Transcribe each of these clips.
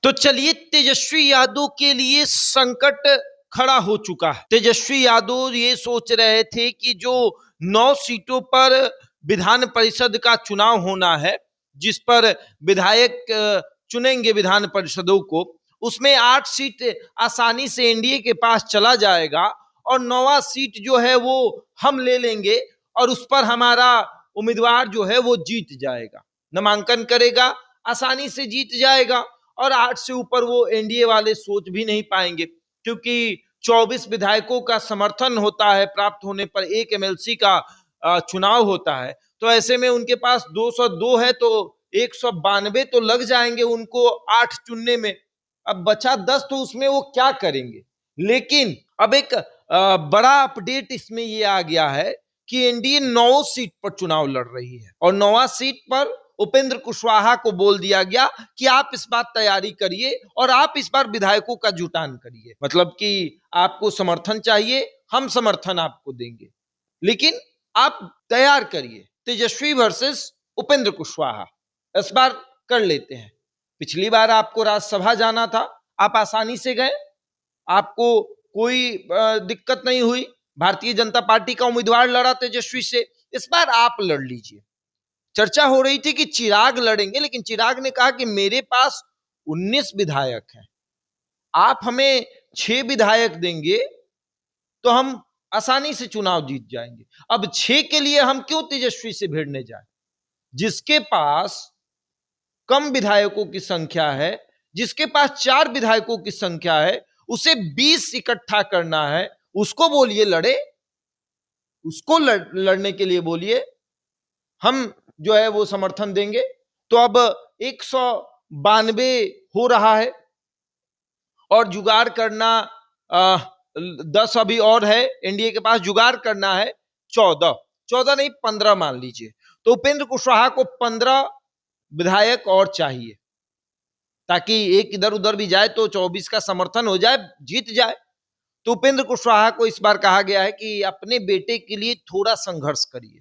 तो चलिए, तेजस्वी यादव के लिए संकट खड़ा हो चुका है। तेजस्वी यादव ये सोच रहे थे कि जो 9 सीटों पर विधान परिषद का चुनाव होना है, जिस पर विधायक चुनेंगे विधान परिषदों को, उसमें 8 सीट आसानी से एनडीए के पास चला जाएगा और 9वां सीट जो है वो हम ले लेंगे और उस पर हमारा उम्मीदवार जो है वो जीत जाएगा, नामांकन करेगा, आसानी से जीत जाएगा और 8 से ऊपर वो एनडीए वाले सोच भी नहीं पाएंगे, क्योंकि 24 विधायकों का समर्थन होता है, प्राप्त होने पर एक एमएलसी का चुनाव होता है। तो ऐसे में उनके पास 202 है तो 192 तो लग जाएंगे उनको 8 चुनने में। अब बचा 10 तो उसमें वो क्या करेंगे। लेकिन अब एक बड़ा अपडेट इसमें ये आ गया है कि एनडीए 9 सीट पर चुनाव लड़ रही है और 9वां सीट पर उपेंद्र कुशवाहा को बोल दिया गया कि आप इस बार तैयारी करिए और आप इस बार विधायकों का जुटान करिए। मतलब कि आपको समर्थन चाहिए, हम समर्थन आपको देंगे, लेकिन आप तैयार करिए। तेजस्वी वर्सेस उपेंद्र कुशवाहा इस बार कर लेते हैं। पिछली बार आपको राज्यसभा जाना था, आप आसानी से गए, आपको कोई दिक्कत नहीं हुई। भारतीय जनता पार्टी का उम्मीदवार लड़ा तेजस्वी से, इस बार आप लड़ लीजिए। चर्चा हो रही थी कि चिराग लड़ेंगे, लेकिन चिराग ने कहा कि मेरे पास 19 विधायक हैं, आप हमें 6 विधायक देंगे तो हम आसानी से चुनाव जीत जाएंगे। अब 6 के लिए हम क्यों तेजस्वी से भिड़ने जाए, जिसके पास कम विधायकों की संख्या है, जिसके पास 4 विधायकों की संख्या है, उसे 20 इकट्ठा करना है, उसको बोलिए लड़े, उसको लड़ने के लिए बोलिए, हम जो है वो समर्थन देंगे। तो अब 192 हो रहा है और जुगाड़ करना 10 अभी और है एनडीए के पास, जुगाड़ करना है 14 नहीं 15 मान लीजिए। तो उपेंद्र कुशवाहा को 15 विधायक और चाहिए ताकि एक इधर उधर भी जाए तो 24 का समर्थन हो जाए, जीत जाए। तो उपेंद्र कुशवाहा को इस बार कहा गया है कि अपने बेटे के लिए थोड़ा संघर्ष करिए,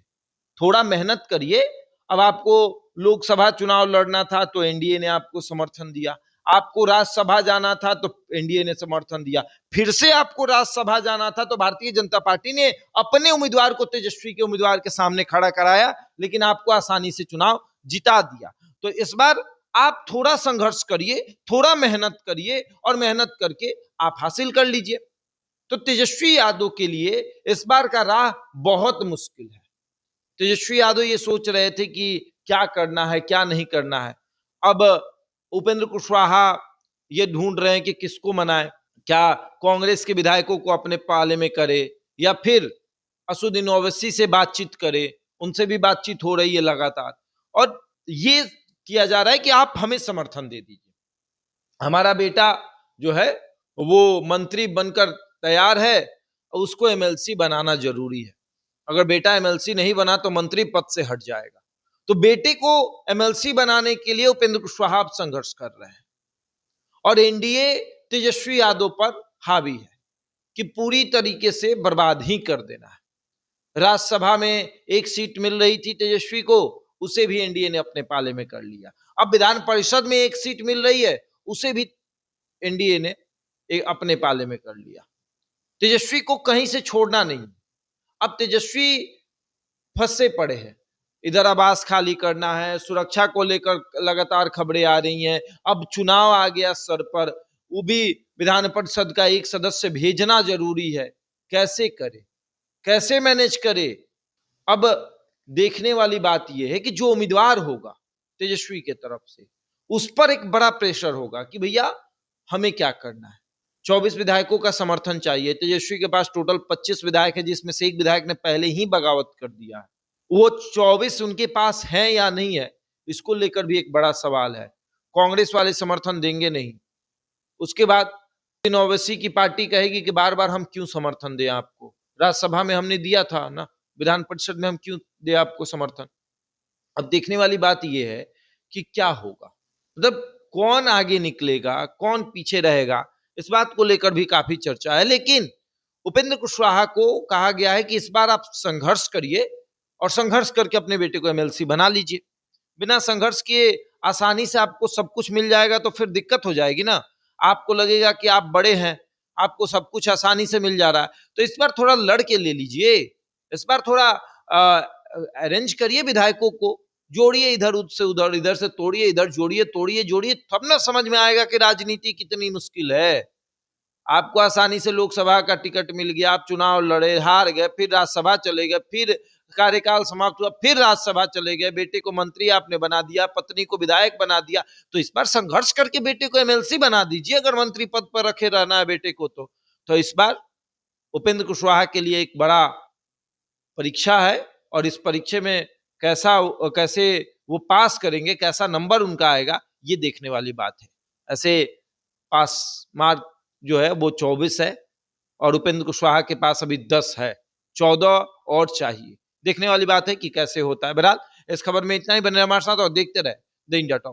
थोड़ा मेहनत करिए। अब आपको लोकसभा चुनाव लड़ना था तो एनडीए ने आपको समर्थन दिया, आपको राज्यसभा जाना था तो एनडीए ने समर्थन दिया, फिर से आपको राज्यसभा जाना था तो भारतीय जनता पार्टी ने अपने उम्मीदवार को तेजस्वी के उम्मीदवार के सामने खड़ा कराया, लेकिन आपको आसानी से चुनाव जिता दिया। तो इस बार आप थोड़ा संघर्ष करिए, थोड़ा मेहनत करिए और मेहनत करके आप हासिल कर लीजिए। तो तेजस्वी यादव के लिए इस बार का राह बहुत मुश्किल है। तेजस्वी यादव ये सोच रहे थे कि क्या करना है क्या नहीं करना है। अब उपेंद्र कुशवाहा ये ढूंढ रहे हैं कि किसको मनाए, क्या कांग्रेस के विधायकों को अपने पाले में करे या फिर असुद्दीन ओवैसी से बातचीत करे, उनसे भी बातचीत हो रही है लगातार और ये किया जा रहा है कि आप हमें समर्थन दे दीजिए, हमारा बेटा जो है वो मंत्री बनकर तैयार है, उसको एमएलसी बनाना जरूरी है, अगर बेटा एमएलसी नहीं बना तो मंत्री पद से हट जाएगा। तो बेटे को एमएलसी बनाने के लिए उपेंद्र कुशवाहा संघर्ष कर रहे हैं और एनडीए तेजस्वी यादव पर हावी है कि पूरी तरीके से बर्बाद ही कर देना है। राज्यसभा में एक सीट मिल रही थी तेजस्वी को, उसे भी एनडीए ने अपने पाले में कर लिया। अब विधान परिषद में एक सीट मिल रही है, उसे भी एनडीए ने अपने पाले में कर लिया। तेजस्वी को कहीं से छोड़ना नहीं। अब तेजस्वी फंसे पड़े हैं, इधर आवास खाली करना है, सुरक्षा को लेकर लगातार खबरें आ रही हैं, अब चुनाव आ गया सर पर, वो भी विधान परिषद का एक सदस्य भेजना जरूरी है, कैसे करे, कैसे मैनेज करे। अब देखने वाली बात यह है कि जो उम्मीदवार होगा तेजस्वी के तरफ से, उस पर एक बड़ा प्रेशर होगा कि भैया हमें क्या करना है। 24 विधायकों का समर्थन चाहिए, तेजस्वी के पास टोटल 25 विधायक है, जिसमें से एक विधायक ने पहले ही बगावत कर दिया है। वो 24 उनके पास है या नहीं है, इसको लेकर भी एक बड़ा सवाल है। कांग्रेस वाले समर्थन देंगे नहीं, उसके बाद ओवैसी की पार्टी कहेगी कि बार बार हम क्यों समर्थन दें आपको, राज्यसभा में हमने दिया था ना, विधान परिषद में हम क्यों दे आपको समर्थन। अब देखने वाली बात यह है कि क्या होगा, मतलब कौन आगे निकलेगा कौन पीछे रहेगा, इस बात को लेकर भी काफी चर्चा है। लेकिन उपेंद्र कुशवाहा को कहा गया है कि इस बार आप संघर्ष करिए और संघर्ष करके अपने बेटे को एमएलसी बना लीजिए, बिना संघर्ष किए आसानी से आपको सब कुछ मिल जाएगा तो फिर दिक्कत हो जाएगी ना। आपको लगेगा कि आप बड़े हैं, आपको सब कुछ आसानी से मिल जा रहा है, तो इस बार थोड़ा लड़ के ले लीजिए। इस बार थोड़ा अरेंज करिए विधायकों को, जोड़िए इधर से उधर, इधर से तोड़िए, इधर जोड़िए, तोड़िए, जोड़िए, तब ना समझ में आएगा कि राजनीति कितनी मुश्किल है। आपको आसानी से लोकसभा का टिकट मिल गया, आप चुनाव लड़े, हार गए, फिर राज्यसभा चले गए, फिर कार्यकाल समाप्त हुआ, फिर राज्यसभा चले गए, बेटे को मंत्री आपने बना दिया, पत्नी को विधायक बना दिया, तो इस बार संघर्ष करके बेटे को एमएलसी बना दीजिए, अगर मंत्री पद पर रखे रहना है बेटे को तो इस बार उपेंद्र कुशवाहा के लिए एक बड़ा परीक्षा है, और इस परीक्षा में कैसे वो पास करेंगे, कैसा नंबर उनका आएगा, ये देखने वाली बात है। ऐसे पास मार्क जो है वो 24 है और उपेंद्र कुशवाहा के पास अभी 10 है, 14 और चाहिए। देखने वाली बात है कि कैसे होता है। बहरहाल इस खबर में इतना ही, बने हमारे साथ और देखते रहे द इंडिया टॉप।